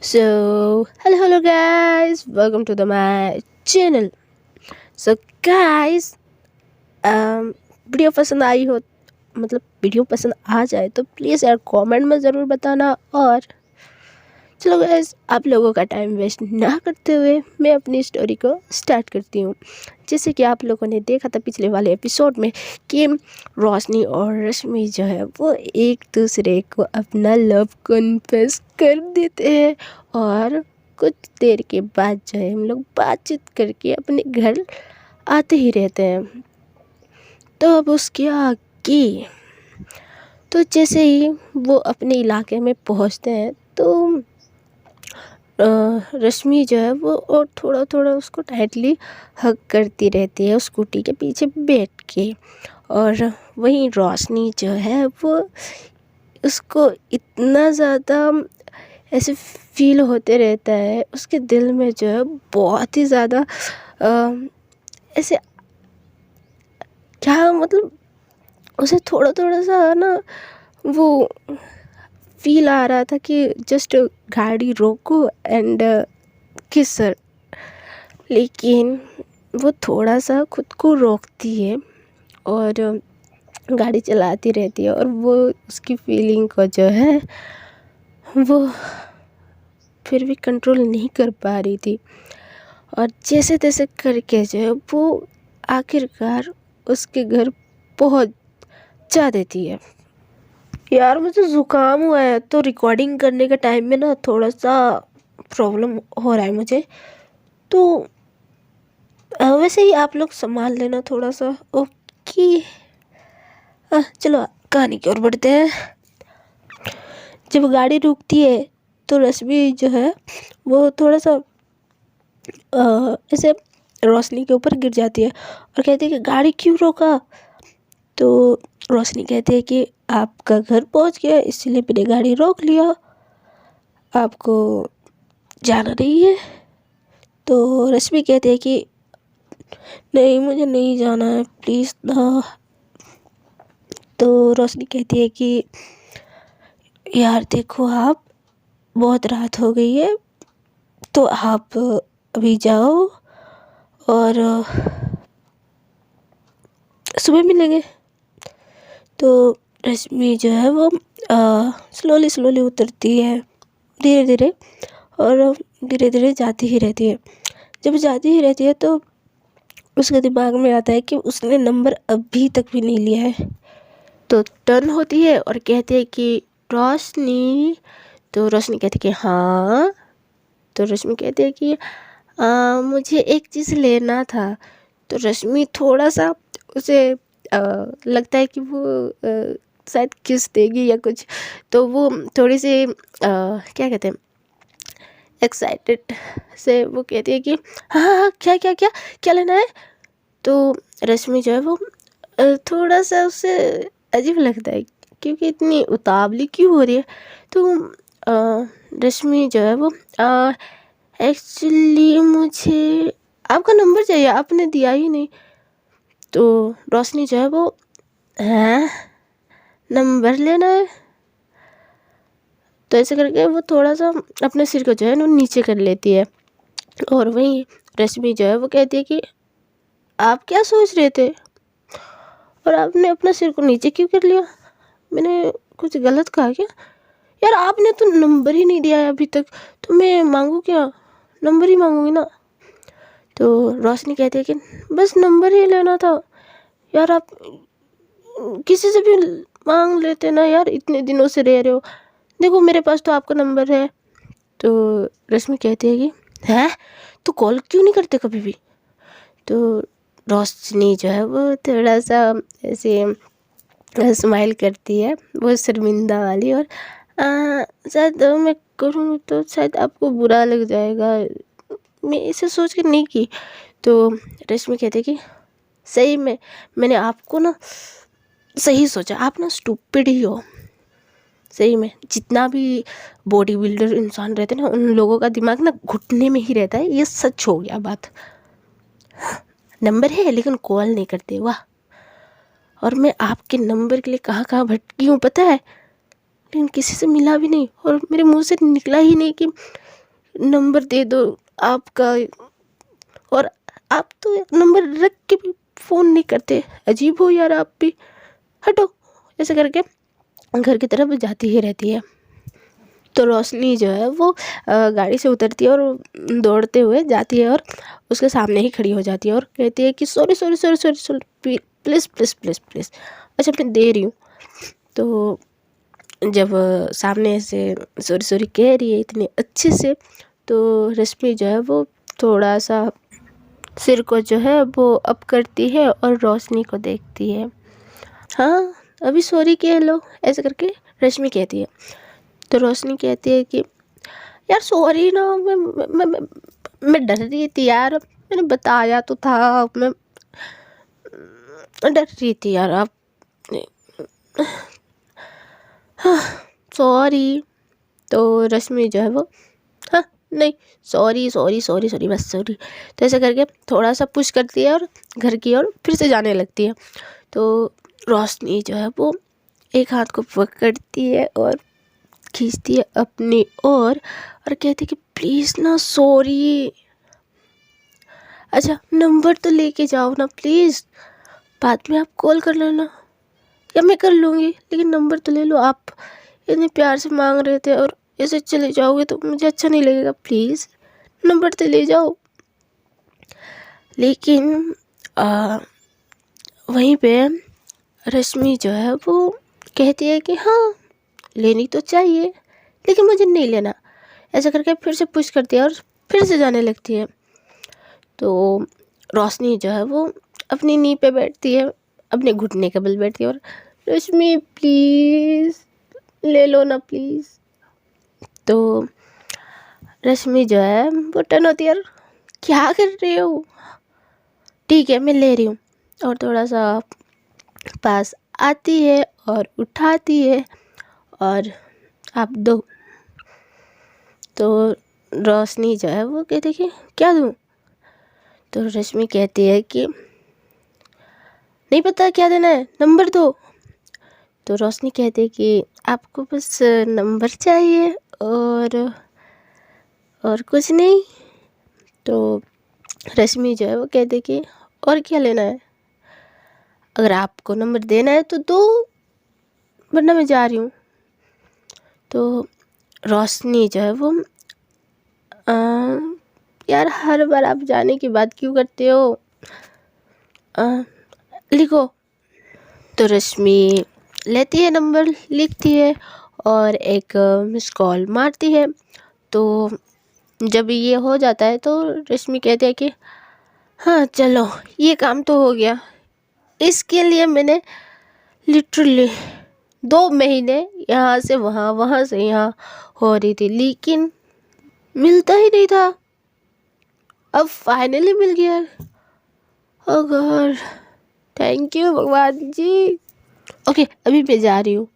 Hello guys, welcome to my channel. So guys, video पसंद आई हो, मतलब वीडियो पसंद आ जाए तो प्लीज़ यार कमेंट में ज़रूर बताना। और चलो गाइस, आप लोगों का टाइम वेस्ट ना करते हुए मैं अपनी स्टोरी को स्टार्ट करती हूँ। जैसे कि आप लोगों ने देखा था पिछले वाले एपिसोड में कि रोशनी और रश्मि जो है वो एक दूसरे को अपना लव कन्फेस कर देते हैं और कुछ देर के बाद जो है हम लोग बातचीत करके अपने घर आते ही रहते हैं। तो अब उसके आगे तो जैसे ही वो अपने इलाके में पहुंचते हैं तो रश्मि जो है वो और थोड़ा थोड़ा उसको टाइटली हग करती रहती है स्कूटी के पीछे बैठ के। और वहीं रोशनी जो है वो उसको इतना ज़्यादा ऐसे फील होते रहता है, उसके दिल में जो है बहुत ही ज़्यादा ऐसे क्या मतलब उसे थोड़ा थोड़ा सा ना वो फील आ रहा था कि जस्ट गाड़ी रोको एंड किस हर। लेकिन वो थोड़ा सा खुद को रोकती है और गाड़ी चलाती रहती है और वो उसकी फीलिंग को जो है वो फिर भी कंट्रोल नहीं कर पा रही थी। और जैसे तैसे करके जो है वो आखिरकार उसके घर पहुंचा देती है। यार मुझे ज़ुकाम हुआ है तो रिकॉर्डिंग करने के टाइम में ना थोड़ा सा प्रॉब्लम हो रहा है मुझे, तो वैसे ही आप लोग संभाल लेना थोड़ा सा। ओके, चलो कहानी की ओर बढ़ते हैं। जब गाड़ी रुकती है तो रश्मि जो है वो थोड़ा सा ऐसे रोशनी के ऊपर गिर जाती है और कहती है कि गाड़ी क्यों रोका। तो रोशनी कहती है कि आपका घर पहुंच गया इसलिए मैंने गाड़ी रोक लिया, आपको जाना नहीं है। तो रश्मि कहती है कि नहीं मुझे नहीं जाना है प्लीज़ ना। तो रोशनी कहती है कि यार देखो आप, बहुत रात हो गई है तो आप अभी जाओ और सुबह मिलेंगे। तो रश्मि जो है वो स्लोली उतरती है धीरे धीरे और धीरे धीरे जाती ही रहती है। जब जाती ही रहती है तो उसके दिमाग में आता है कि उसने नंबर अभी तक भी नहीं लिया है। तो टर्न होती है और कहती है कि रोशनी। तो रोशनी कहती है कि हाँ। तो रश्मि कहती है कि मुझे एक चीज़ लेना था। तो रश्मि थोड़ा सा उसे लगता है कि वो शायद किस देगी या कुछ, तो वो थोड़ी सी क्या कहते हैं एक्साइटेड से वो कहती है कि हाँ हाँ हाँ, क्या क्या क्या क्या लेना है। तो रश्मि जो है वो थोड़ा सा उससे अजीब लगता है क्योंकि इतनी उतावली क्यों हो रही है। तो रश्मि जो है वो एक्चुअली मुझे आपका नंबर चाहिए, आपने दिया ही नहीं। तो रोशनी जो है वो हैं नंबर लेना है। तो ऐसे करके वो थोड़ा सा अपने सिर को जो है ना नीचे कर लेती है। और वहीं रश्मि जो है वो कहती है कि आप क्या सोच रहे थे और आपने अपना सिर को नीचे क्यों कर लिया, मैंने कुछ गलत कहा क्या। यार आपने तो नंबर ही नहीं दिया है अभी तक, तो मैं मांगू क्या, नंबर ही मांगूंगी ना। तो रोशनी कहती है कि बस नंबर ही लेना था यार, आप किसी से भी मांग लेते ना यार, इतने दिनों से रह रहे हो, देखो मेरे पास तो आपका नंबर है। तो रश्मि कहती है कि हैं तो कॉल क्यों नहीं करते कभी भी। तो रोशनी जो है वो थोड़ा सा ऐसे स्माइल करती है, वो शर्मिंदा वाली। और शायद मैं करूँ तो शायद आपको बुरा लग जाएगा, मैं इसे सोच के नहीं की। तो रश्मि कहती है कि सही में मैंने आपको ना सही सोचा, आप ना स्टूपिड ही हो। सही में जितना भी बॉडी बिल्डर इंसान रहते हैं ना उन लोगों का दिमाग ना घुटने में ही रहता है, ये सच हो गया बात। नंबर है लेकिन कॉल नहीं करते, वाह। और मैं आपके नंबर के लिए कहाँ कहाँ भटकी हूँ पता है, लेकिन किसी से मिला भी नहीं और मेरे मुंह से निकला ही नहीं कि नंबर दे दो आपका, और आप तो नंबर रख के भी फ़ोन नहीं करते, अजीब हो यार आप भी, हटो। ऐसे करके घर की तरफ जाती ही रहती है। तो रोशनी जो है वो गाड़ी से उतरती है और दौड़ते हुए जाती है और उसके सामने ही खड़ी हो जाती है और कहती है कि sorry sorry sorry sorry sorry, please please please please, अच्छा मैं दे रही हूँ। तो जब सामने से सॉरी सॉरी कह रही है इतने अच्छे से, तो रश्मि जो है वो थोड़ा सा सिर को जो है वो अप करती है और रोशनी को देखती है। हाँ, अभी सॉरी कह लो, ऐसे करके रश्मि कहती है। तो रोशनी कहती है कि यार सॉरी ना, मैं डर रही थी यार, मैंने बताया तो था, मैं डर रही थी यार, आप सॉरी। तो रश्मि जो है वो हाँ नहीं, सॉरी सॉरी सॉरी सॉरी, बस सॉरी। तो ऐसे करके थोड़ा सा पुश करती है और घर की ओर फिर से जाने लगती है। तो रोशनी जो है वो एक हाथ को पकड़ती है और खींचती है अपनी और कहती है कि प्लीज़ ना सॉरी, अच्छा नंबर तो लेके जाओ ना प्लीज़, बाद में आप कॉल कर लेना या मैं कर लूँगी, लेकिन नंबर तो ले लो। आप इतने प्यार से मांग रहे थे और ऐसे चले जाओगे तो मुझे अच्छा नहीं लगेगा, प्लीज़ नंबर तो ले जाओ। लेकिन वहीं पे रश्मि जो है वो कहती है कि हाँ लेनी तो चाहिए, लेकिन मुझे नहीं लेना। ऐसा करके फिर से पुश करती है और फिर से जाने लगती है। तो रोशनी जो है वो अपनी नी पे बैठती है, अपने घुटने के बल बैठती है और रश्मि प्लीज़ ले लो ना प्लीज़। तो रश्मि जो है वो टर्न होती है और क्या कर रही हो, ठीक है मैं ले रही हूँ, और थोड़ा सा पास आती है और उठाती है और आप दो। तो रोशनी जो है वो कहती है कि क्या दूँ। तो रश्मि कहती है कि नहीं पता क्या देना है, नंबर दो। तो रोशनी कहती है कि आपको बस नंबर चाहिए और कुछ नहीं। तो रश्मि जो है वो कहती है कि और क्या लेना है, अगर आपको नंबर देना है तो दो, वरना मैं जा रही हूँ। तो रोशनी जो है वो यार हर बार आप जाने की बात क्यों करते हो, लिखो। तो रश्मि लेती है नंबर, लिखती है और एक मिस कॉल मारती है। तो जब ये हो जाता है तो रश्मि कहती है कि हाँ चलो ये काम तो हो गया, इसके लिए मैंने लिटरली 2 महीने यहाँ से वहाँ, वहाँ से यहाँ हो रही थी, लेकिन मिलता ही नहीं था, अब फाइनली मिल गया। ओ गॉड, थैंक यू भगवान जी। ओके अभी मैं जा रही हूँ।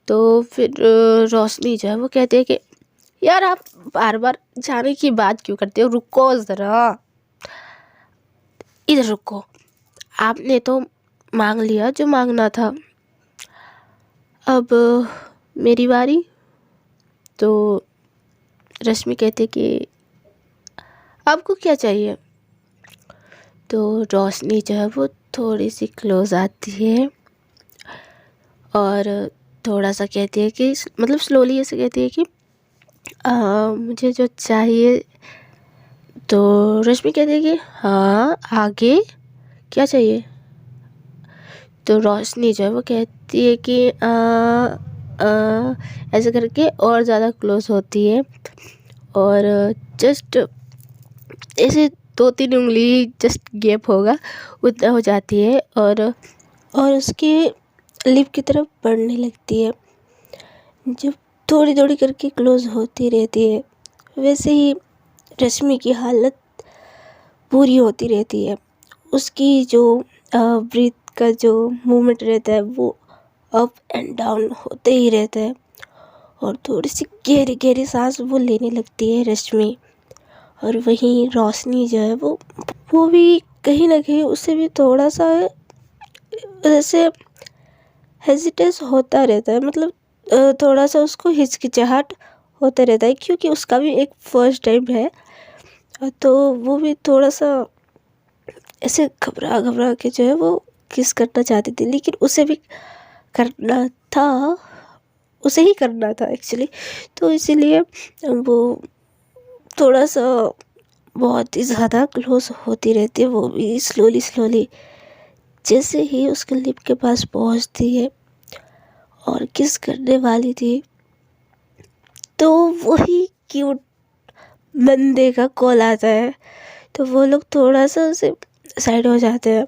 तो फिर रोशनी जो है वो कहती है कि यार आप बार बार जाने की बात क्यों करते हो, रुको ज़रा, इधर रुको, आपने तो मांग लिया जो मांगना था, अब मेरी बारी। तो रश्मि कहती है कि आपको क्या चाहिए। तो रोशनी जो है वो थोड़ी सी क्लोज आती है और थोड़ा सा कहती है कि मतलब स्लोली ऐसे कहती है कि मुझे जो चाहिए। तो रश्मि कहती है कि हाँ आगे क्या चाहिए। तो रोशनी जो है वो कहती है कि ऐसे करके और ज़्यादा क्लोज होती है और जस्ट ऐसे 2-3 उंगली जस्ट गैप होगा उतना हो जाती है और उसके लिप की तरफ बढ़ने लगती है। जब थोड़ी थोड़ी करके क्लोज होती रहती है वैसे ही रश्मि की हालत पूरी होती रहती है। उसकी जो ब्रीथ का जो मूवमेंट रहता है वो अप एंड डाउन होते ही रहता है और थोड़ी सी गहरी गहरी सांस वो लेने लगती है रश्मि। और वहीं रोशनी जो है वो भी कहीं ना कहीं उससे भी थोड़ा सा जैसे हेजिटेस होता रहता है, मतलब थोड़ा सा उसको हिचकिचाहट होता रहता है, क्योंकि उसका भी एक फर्स्ट टाइम है। तो वो भी थोड़ा सा ऐसे घबरा घबरा के जो है वो किस करना चाहती थी, लेकिन उसे भी करना था, उसे ही करना था एक्चुअली। तो इसीलिए वो थोड़ा सा बहुत ही ज़्यादा क्लोज होती रहती है, वो भी स्लोली स्लोली। जैसे ही उसके लिप के पास पहुंचती है और किस करने वाली थी, तो वही क्यूट बंदे का कॉल आता है। तो वो लोग थोड़ा सा उसे साइड हो जाते हैं,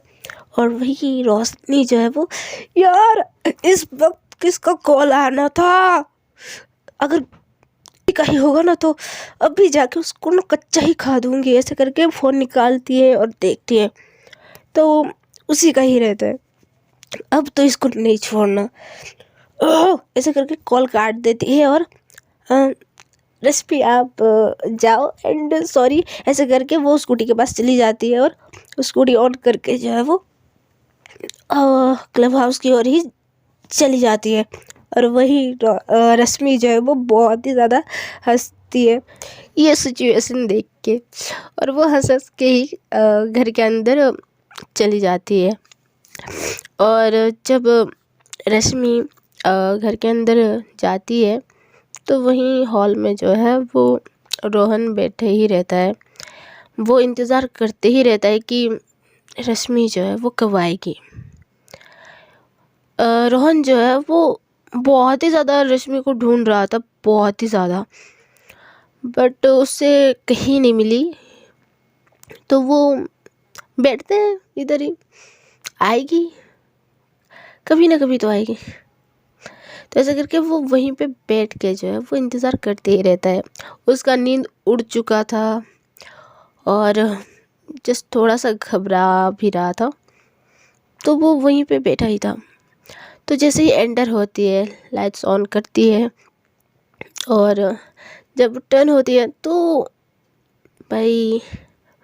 और वही रोशनी जो है वो, यार इस वक्त किसका कॉल आना था, अगर का ही होगा ना तो अभी जाके उसको ना कच्चा ही खा दूंगी, ऐसे करके फ़ोन निकालती है और देखती है तो उसी का ही रहता है। अब तो इसको नहीं छोड़ना, ऐसे करके कॉल काट देती है और रेसिपी आप जाओ एंड सॉरी, ऐसे करके वो स्कूटी के पास चली जाती है और स्कूटी ऑन करके जो है वो क्लब हाउस की ओर ही चली जाती है। और वही रश्मि जो है वो बहुत ही ज़्यादा हंसती है ये सिचुएशन देख के, और वो हंस हंस के ही घर के अंदर चली जाती है। और जब रश्मि घर के अंदर जाती है तो वहीं हॉल में जो है वो रोहन बैठे ही रहता है। वो इंतज़ार करते ही रहता है कि रश्मि जो है वो कब आएगी। रोहन जो है वो बहुत ही ज़्यादा रश्मि को ढूंढ रहा था, बहुत ही ज़्यादा, बट उससे कहीं नहीं मिली। तो वो बैठते हैं इधर ही, आएगी कभी ना कभी तो आएगी। तो ऐसा करके वो वहीं पे बैठ के जो है वो इंतज़ार करते ही रहता है। उसका नींद उड़ चुका था और जस्ट थोड़ा सा घबरा भी रहा था, तो वो वहीं पे बैठा ही था। तो जैसे ही एंटर होती है, लाइट्स ऑन करती है और जब टर्न होती है तो भाई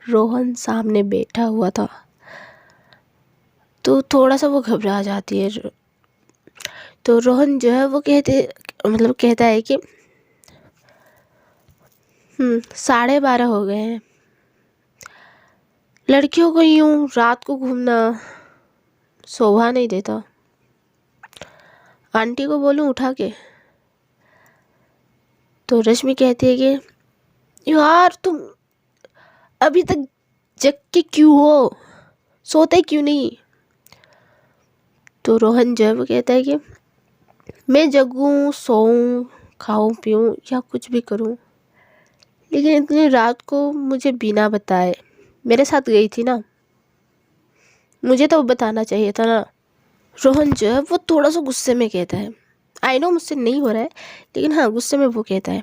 रोहन सामने बैठा हुआ था। तो थोड़ा सा वो घबरा जाती है। तो रोहन जो है वो कहता है कि 12:30 हो गए हैं, लड़कियों को यूं रात को घूमना शोभा नहीं देता, आंटी को बोलूं उठा के। तो रश्मि कहती है कि यार तुम अभी तक जग के क्यों हो, सोते क्यों नहीं। तो रोहन जो है वो कहता है कि मैं जगूं, सोऊं, खाऊं पीऊं या कुछ भी करूं, लेकिन इतनी रात को मुझे बिना बताए मेरे साथ गई थी ना, मुझे तो बताना चाहिए था ना। रोहन जो है वो थोड़ा सा गुस्से में कहता है, आई नो मुझसे नहीं हो रहा है, लेकिन हाँ गुस्से में वो कहता है।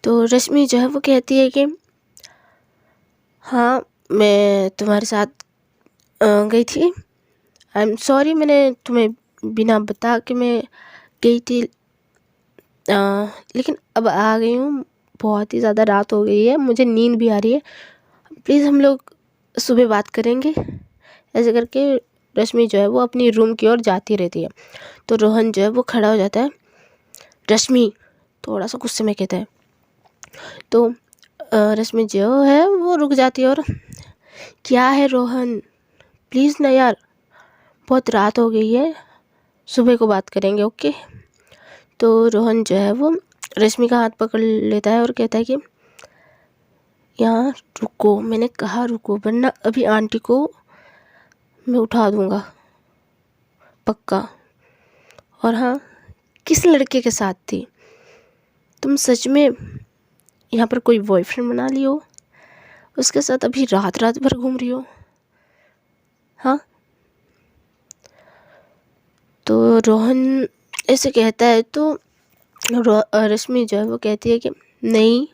तो रश्मि जो है वो कहती है कि हाँ मैं तुम्हारे साथ गई थी, आई एम सॉरी, मैंने तुम्हें बिना बता के मैं गई थी, लेकिन अब आ गई हूँ, बहुत ही ज़्यादा रात हो गई है, मुझे नींद भी आ रही है, प्लीज़ हम लोग सुबह बात करेंगे। ऐसे करके रश्मि जो है वो अपनी रूम की ओर जाती रहती है। तो रोहन जो है वो खड़ा हो जाता है, रश्मि थोड़ा सा गुस्से में कहता है। तो रश्मि जो है वो रुक जाती है और क्या है रोहन, प्लीज़ ना यार, बहुत रात हो गई है, सुबह को बात करेंगे, ओके। तो रोहन जो है वो रश्मि का हाथ पकड़ लेता है और कहता है कि यहाँ रुको, मैंने कहा रुको, वरना अभी आंटी को मैं उठा दूँगा पक्का। और हाँ, किस लड़के के साथ थी तुम, सच में यहाँ पर कोई बॉयफ्रेंड बना लियो, उसके साथ अभी रात रात भर घूम रही हो, हाँ। तो रोहन ऐसे कहता है तो रश्मि जो है वो कहती है कि नहीं,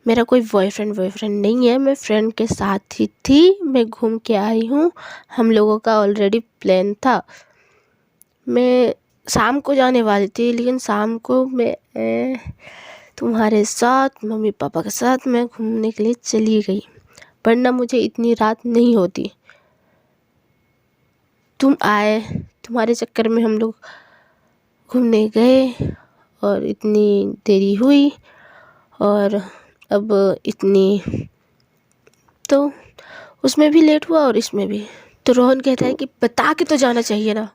मेरा कोई बॉयफ्रेंड नहीं है, मैं फ्रेंड के साथ ही थी, मैं घूम के आई हूँ, हम लोगों का ऑलरेडी प्लान था, मैं शाम को जाने वाली थी, लेकिन शाम को मैं तुम्हारे साथ मम्मी पापा के साथ मैं घूमने के लिए चली गई, वरना मुझे इतनी रात नहीं होती। तुम आए, तुम्हारे चक्कर में हम लोग घूमने गए और इतनी देरी हुई और अब इतनी, तो उसमें भी लेट हुआ और इसमें भी। तो रोहन कहता है कि बता के तो जाना चाहिए ना,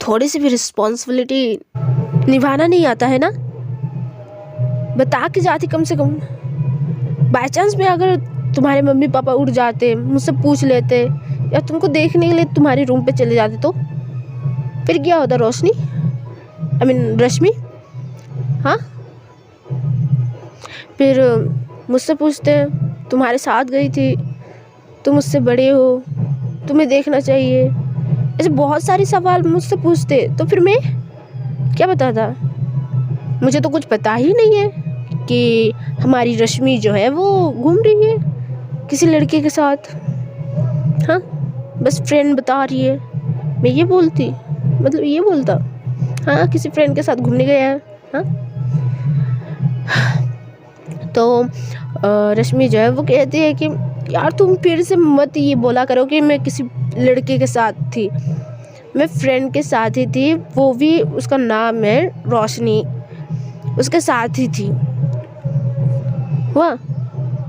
थोड़ी सी भी रिस्पॉन्सिबिलिटी निभाना नहीं आता है ना, बता के जाती कम से कम। बाय चांस में अगर तुम्हारे मम्मी पापा उठ जाते, मुझसे पूछ लेते या तुमको देखने के लिए तुम्हारे रूम पे चले जाते तो फिर क्या होता रोशनी, आई मीन रश्मि? हाँ, फिर मुझसे पूछते तुम्हारे साथ गई थी, तुम मुझसे बड़े हो, तुम्हें देखना चाहिए, ऐसे बहुत सारे सवाल मुझसे पूछते तो फिर मैं क्या बताता? मुझे तो कुछ पता ही नहीं है कि हमारी रश्मि जो है वो घूम रही है किसी लड़के के साथ। हाँ, बस फ्रेंड बता रही है, मैं ये बोलती, मतलब ये बोलता हाँ किसी फ्रेंड के साथ घूमने गया है। हाँ, तो रश्मि जो है वो कहती है कि यार तुम फिर से मत ये बोला करो कि मैं किसी लड़के के साथ थी, मैं फ्रेंड के साथ ही थी, वो भी उसका नाम है रोशनी, उसके साथ ही थी। हुआ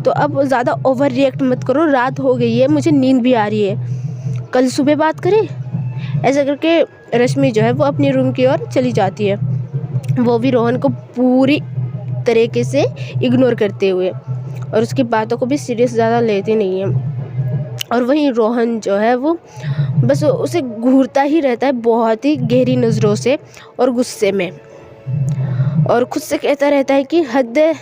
तो अब ज़्यादा ओवर रिएक्ट मत करो, रात हो गई है, मुझे नींद भी आ रही है, कल सुबह बात करें। ऐसा करके रश्मि जो है वो अपने रूम की ओर चली जाती है, वो भी रोहन को पूरी तरीके से इग्नोर करते हुए, और उसकी बातों को भी सीरियस ज़्यादा लेते नहीं है। और वहीं रोहन जो है वो बस उसे घूरता ही रहता है बहुत ही गहरी नज़रों से और गुस्से में, और खुद से कहता रहता है कि हद है,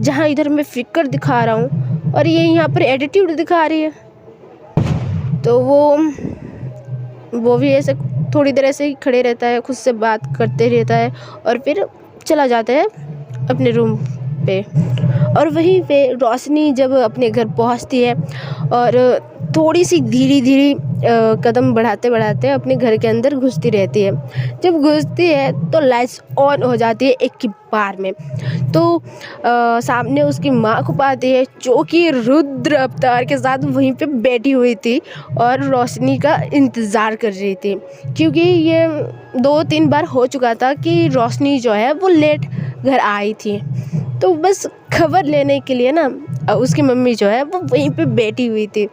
जहाँ इधर मैं फिक्र दिखा रहा हूँ और ये यहाँ पर एटीट्यूड दिखा रही है। तो वो भी ऐसे थोड़ी देर ऐसे ही खड़े रहता है, खुद से बात करते रहता है और फिर चला जाता है अपने रूम पे। और वहीं पे रोशनी जब अपने घर पहुंचती है और थोड़ी सी धीरे धीरे कदम बढ़ाते बढ़ाते अपने घर के अंदर घुसती रहती है। जब घुसती है तो लाइट्स ऑन हो जाती है एक ही बार में, तो सामने उसकी माँ को पाती है जो कि रुद्र अवतार के साथ वहीं पे बैठी हुई थी और रोशनी का इंतज़ार कर रही थी, क्योंकि ये 2-3 बार हो चुका था कि रोशनी जो है वो लेट घर आई थी। तो बस खबर लेने के लिए ना उसकी मम्मी जो है वो वहीं पे बैठी हुई थी,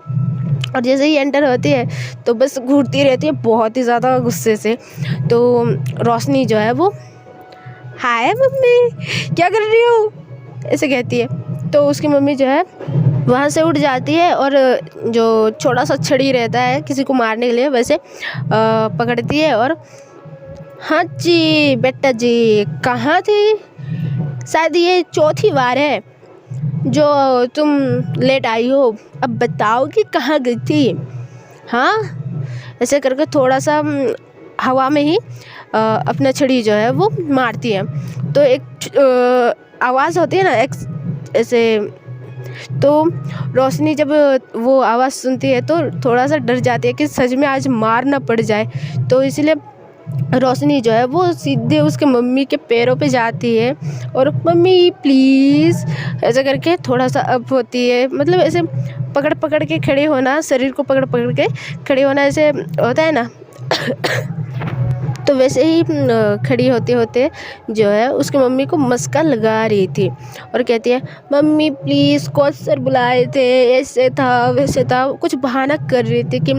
और जैसे ही एंटर होती है तो बस घूरती रहती है बहुत ही ज़्यादा गुस्से से। तो रोशनी जो है वो हाय मम्मी क्या कर रही हो ऐसे कहती है, तो उसकी मम्मी जो है वहाँ से उठ जाती है और जो छोटा सा छड़ी रहता है किसी को मारने के लिए वैसे पकड़ती है और हाँ जी बेटा जी कहाँ थी, शायद ये 4थी बार है जो तुम लेट आई हो, अब बताओ कि कहाँ गई थी। हाँ, ऐसे करके थोड़ा सा हवा में ही अपना छड़ी जो है वो मारती है, तो एक आवाज़ होती है ना एक ऐसे, तो रोशनी जब वो आवाज़ सुनती है तो थोड़ा सा डर जाती है कि सच में आज मार ना पड़ जाए, तो इसलिए रोशनी जो है वो सीधे उसके मम्मी के पैरों पे जाती है और मम्मी प्लीज़ ऐसा करके थोड़ा सा अप होती है, मतलब ऐसे पकड़ पकड़ के खड़े होना, शरीर को पकड़ पकड़ के खड़े होना ऐसे होता है ना तो वैसे ही खड़ी होते होते जो है उसकी मम्मी को मस्का लगा रही थी और कहती है मम्मी प्लीज़ कोच सर बुलाए थे, ऐसे था वैसे था, कुछ बहाना कर रही थी कि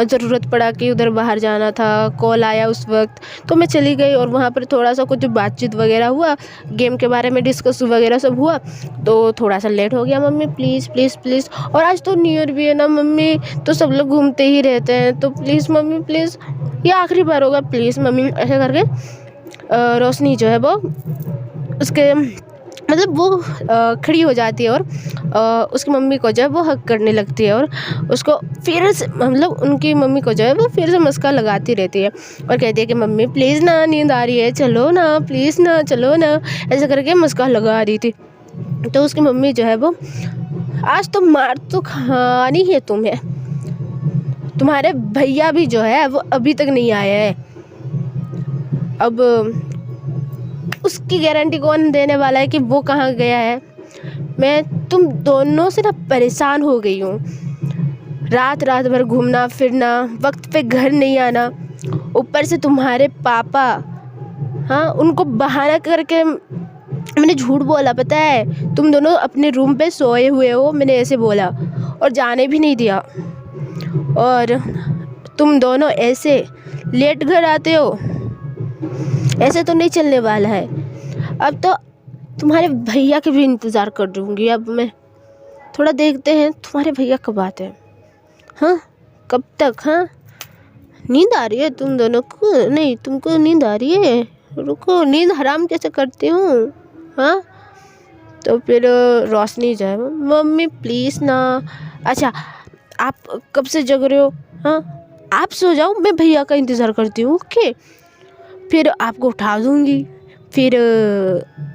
ज़रूरत पड़ा कि उधर बाहर जाना था, कॉल आया उस वक्त तो मैं चली गई और वहाँ पर थोड़ा सा कुछ बातचीत वगैरह हुआ, गेम के बारे में डिस्कस वगैरह सब हुआ, तो थोड़ा सा लेट हो गया मम्मी प्लीज़ प्लीज़ प्लीज़, और आज तो न्यू ईयर भी है ना मम्मी, तो सब लोग घूमते ही रहते हैं, तो प्लीज़ मम्मी प्लीज़ ये आखिरी बार होगा प्लीज़ मम्मी, ऐसे करके रोशनी जो है वो उसके मतलब वो खड़ी हो जाती है और उसकी मम्मी को जो है वो हक करने लगती है और उसको फिर से मतलब उनकी मम्मी को जो है वो फिर से मस्का लगाती रहती है और कहती है कि मम्मी प्लीज़ ना नींद आ रही है, चलो ना प्लीज़ ना, चलो ना, ऐसे करके मस्का लगा रही थी। तो उसकी मम्मी जो है वो आज तो मार तो खानी है तुम्हें, तुम्हारे भैया भी जो है वो अभी तक नहीं आए हैं, अब उसकी गारंटी कौन देने वाला है कि वो कहाँ गया है। मैं तुम दोनों से ना परेशान हो गई हूँ, रात रात भर घूमना फिरना, वक्त पे घर नहीं आना, ऊपर से तुम्हारे पापा हाँ, उनको बहाना करके मैंने झूठ बोला, पता है, तुम दोनों अपने रूम पे सोए हुए हो, मैंने ऐसे बोला और जाने भी नहीं दिया। और तुम दोनों ऐसे लेट घर आते हो, ऐसे तो नहीं चलने वाला है। अब तो तुम्हारे भैया के भी इंतज़ार कर दूँगी अब मैं। थोड़ा देखते हैं तुम्हारे भैया कब आते हैं। हाँ, कब तक? हाँ, नींद आ रही है तुम दोनों को? नहीं, तुमको नींद आ रही है? रुको, नींद हराम कैसे करती हूँ? हाँ, तो फिर रोशनी जो है, मम्मी प्लीज़ ना। अच्छा, आप कब से जग रहे हो? हाँ, आप सो जाओ, मैं भैया का इंतज़ार करती हूँ। ओके, फिर आपको उठा दूँगी, फिर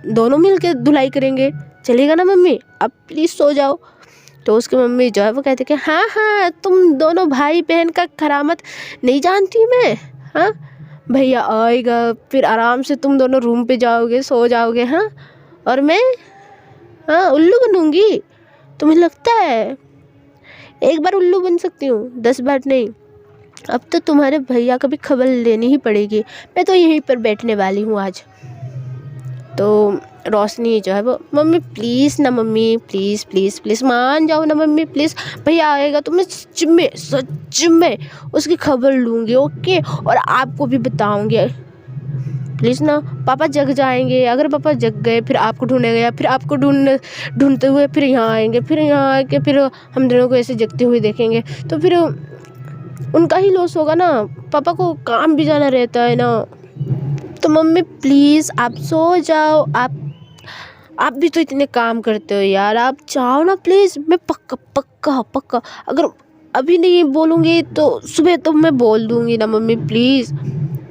दोनों मिल के धुलाई करेंगे, चलेगा ना मम्मी? आप प्लीज़ सो जाओ। तो उसकी मम्मी जो है वो कहती कि हाँ हाँ, तुम दोनों भाई बहन का करामत नहीं जानती मैं। हाँ, भैया आएगा, फिर आराम से तुम दोनों रूम पे जाओगे, सो जाओगे। हाँ, और मैं, हाँ, उल्लू बनूंगी? तुम्हें लगता है एक बार उल्लू बन सकती हूँ, 10 बार नहीं? अब तो तुम्हारे भैया का भी खबर लेनी ही पड़ेगी। मैं तो यहीं पर बैठने वाली हूँ आज। तो रोशनी जो है वो, मम्मी प्लीज़ ना, मम्मी प्लीज़ प्लीज़ प्लीज़ मान जाओ ना मम्मी प्लीज़। भैया आएगा तो मैं सच में उसकी खबर लूँगी। ओके, और आपको भी बताऊँगी प्लीज़ ना। पापा जग जाएंगे, अगर पापा जग गए फिर आपको ढूंढेंगे, या फिर आपको ढूंढते हुए फिर यहाँ आएंगे, फिर यहाँ आके फिर हम दोनों को ऐसे जगते हुए देखेंगे, तो फिर उनका ही लॉस होगा ना। पापा को काम भी जाना रहता है ना। तो मम्मी प्लीज़ आप सो जाओ। आप भी तो इतने काम करते हो यार, आप जाओ ना प्लीज़। मैं पक्का पक्का पक्का अगर अभी नहीं बोलूँगी तो सुबह तो मैं बोल दूँगी ना मम्मी प्लीज़।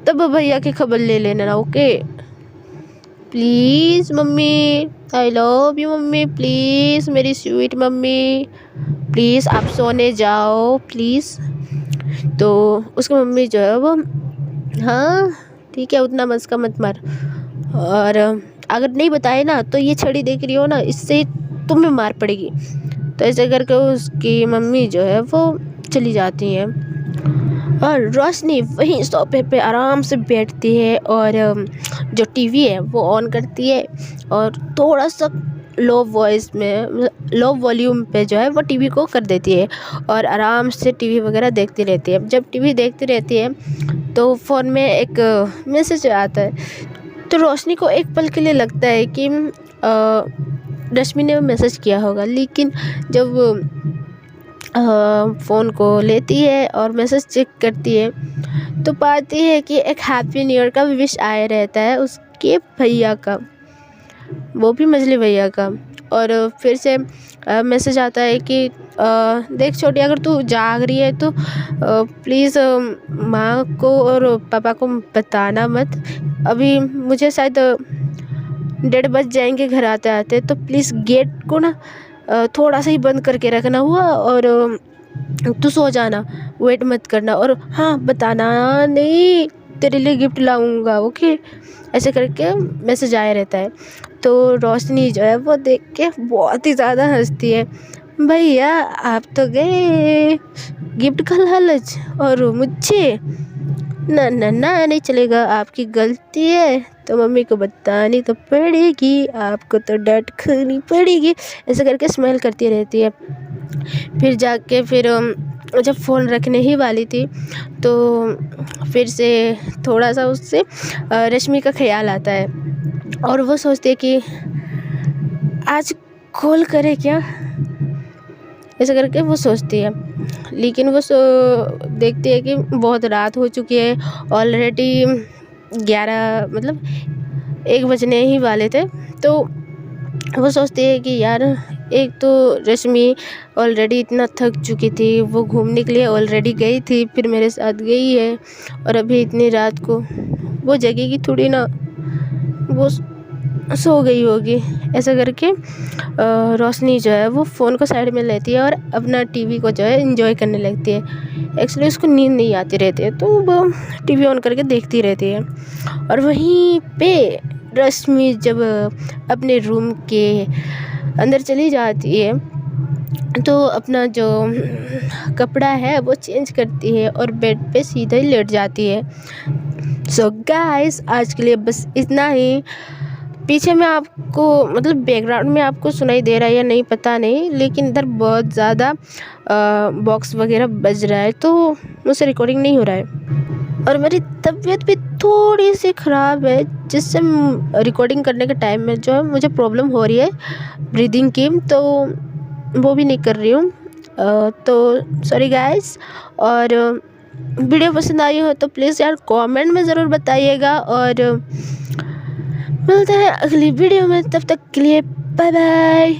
तब भैया की खबर ले लेना ना। Okay please mummy, I love you mummy, please मेरी स्वीट मम्मी, प्लीज़ आप सोने जाओ प्लीज़। तो उसकी मम्मी जो है वो, हाँ ठीक है, उतना मस्का मत मार। और अगर नहीं बताए ना तो ये छड़ी देख रही हो ना, इससे तुम्हें मार पड़ेगी। तो ऐसे करके उसकी मम्मी जो है वो चली जाती है और रोशनी वहीं सोफे पे आराम से बैठती है और जो टीवी है वो ऑन करती है और थोड़ा सा लो वॉइस में, लो वॉल्यूम पे जो है वो टीवी को कर देती है और आराम से टीवी वगैरह देखती रहती है। जब टीवी देखती रहती है तो फ़ोन में एक मैसेज आता है। तो रोशनी को एक पल के लिए लगता है कि रश्मि ने मैसेज किया होगा, लेकिन जब फ़ोन को लेती है और मैसेज चेक करती है तो पाती है कि एक हैप्पी न्यू ईयर का विश आया रहता है उसके भैया का, वो भी मछली भैया का। और फिर से मैसेज आता है कि देख छोटी, अगर तू जाग रही है तो प्लीज़ माँ को और पापा को बताना मत। अभी मुझे शायद 1:30 बज जाएंगे घर आते आते, तो प्लीज़ गेट को ना थोड़ा सा ही बंद करके रखना हुआ और तू सो जाना, वेट मत करना। और हाँ, बताना नहीं, तेरे लिए गिफ्ट लाऊंगा। ओके, ऐसे करके मैसेज आया रहता है। तो रोशनी जो है वो देख के बहुत ही ज़्यादा हंसती है। भैया आप तो गए गिफ्ट का लालच, और मुझे ना ना ना, नहीं चलेगा, आपकी गलती है तो मम्मी को बतानी तो पड़ेगी, आपको तो डांट खानी पड़ेगी। ऐसे करके स्माइल करती रहती है। फिर जाके फिर जब फ़ोन रखने ही वाली थी तो फिर से थोड़ा सा उससे रश्मि का ख्याल आता है और वो सोचती है कि आज कॉल करे क्या, ऐसे करके वो सोचती है। लेकिन वो देखती है कि बहुत रात हो चुकी है, ऑलरेडी 11 मतलब 1 बजने ही वाले थे। तो वो सोचती है कि यार, एक तो रश्मि ऑलरेडी इतना थक चुकी थी, वो घूमने के लिए ऑलरेडी गई थी, फिर मेरे साथ गई है, और अभी इतनी रात को वो जगेगी थोड़ी ना, वो सो गई होगी। ऐसा करके रोशनी जो है वो फ़ोन को साइड में लेती है और अपना टीवी को जो है एंजॉय करने लगती है। एक्चुअली उसको नींद नहीं आती रहती है तो वो टीवी ऑन करके देखती रहती है। और वहीं पे रश्मि जब अपने रूम के अंदर चली जाती है तो अपना जो कपड़ा है वो चेंज करती है और बेड पे सीधा ही लेट जाती है। सो गाइस, आज के लिए बस इतना ही। पीछे में आपको मतलब बैकग्राउंड में आपको सुनाई दे रहा है या नहीं पता नहीं, लेकिन इधर बहुत ज़्यादा बॉक्स वगैरह बज रहा है, तो मुझसे रिकॉर्डिंग नहीं हो रहा है। और मेरी तबीयत भी थोड़ी सी ख़राब है, जिससे रिकॉर्डिंग करने के टाइम में जो है मुझे प्रॉब्लम हो रही है ब्रीदिंग की, तो वो भी नहीं कर रही हूँ। तो सॉरी गाइस। और वीडियो पसंद आई हो तो प्लीज़ यार कमेंट में ज़रूर बताइएगा, और मिलते हैं अगली वीडियो में। तब तक के लिए बाय बाय।